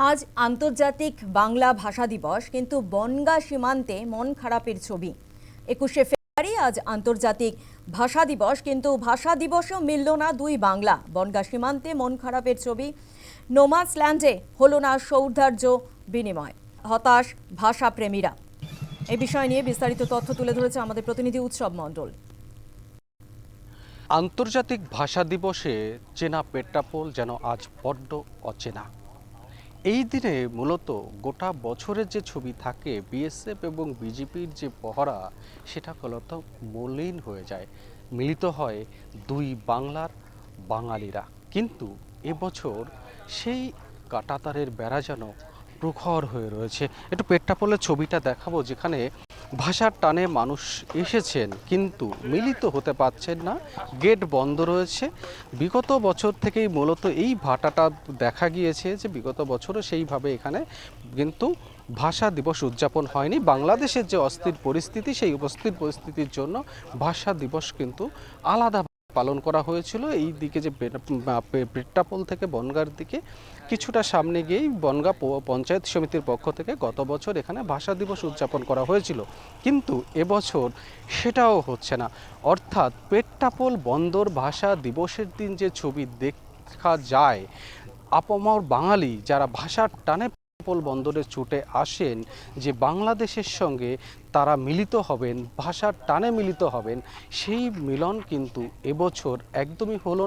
আজ আন্তর্জাতিক বাংলা ভাষা দিবস, কিন্তু বনগাঁ সীমান্তে মন খারাপের ছবি। 21শে ফেব্রুয়ারি আজ আন্তর্জাতিক ভাষা দিবস, কিন্তু ভাষা দিবসেও মিলল না দুই বাংলা। বনগাঁ সীমান্তে মন খারাপের ছবি। নোম্যাডস ল্যান্ডে হলো না সৌহার্দ্য বিনিময়, হতাশ ভাষাপ্রেমীরা। এই বিষয় নিয়ে বিস্তারিত তথ্য তুলে ধরেছে আমাদের প্রতিনিধি উৎসব মণ্ডল। আন্তর্জাতিক ভাষা দিবসে চেনা পেট্রাপোল যেন আজ বড্ড অচেনা। এই দিনে মূলত গোটা বছরের যে ছবি থাকে বিএসএফ এবং বিজেপির যে পহরা, সেটা মূলত মলিন হয়ে যায়। মিলিত হয় দুই বাংলার বাঙালিরা, কিন্তু এবছর সেই কাঁটাতারের বেড়া যেন প্রখর হয়ে রয়েছে। একটু পেট্রাপোলের ছবিটা দেখাবো, যেখানে ভাষার টানে মানুষ এসেছেন কিন্তু মিলিত হতে পারছেন না, গেট বন্ধ রয়েছে। বিগত বছর থেকেই মূলত এই ভাটাটা দেখা গিয়েছে যে বিগত বছরও সেইভাবে এখানে কিন্তু ভাষা দিবস উদযাপন হয়নি। বাংলাদেশের যে অস্থির পরিস্থিতি, সেই অস্থির পরিস্থিতির জন্য ভাষা দিবস কিন্তু আলাদা পালন করা হয়েছিল। এই দিকে যে পেট্রাপোল থেকে বনগাঁর দিকে কিছুটা সামনে গিয়েই বনগাঁ পঞ্চায়েত সমিতির পক্ষ থেকে গত বছর এখানে ভাষা দিবস উদযাপন করা হয়েছিল, কিন্তু এবছর সেটাও হচ্ছে না। অর্থাৎ পেট্রাপোল বন্দর ভাষা দিবসের দিন যে ছবি দেখা যায়, আপামর বাঙালি যারা ভাষার টানে পেট্রাপোল বন্দরে ছুটে আসেন, যে বাংলাদেশের সঙ্গে তারা মিলিত হবেন, ভাষার টানে মিলিত হবেন, সেই মিলন কিন্তু এবছর একদমই হলো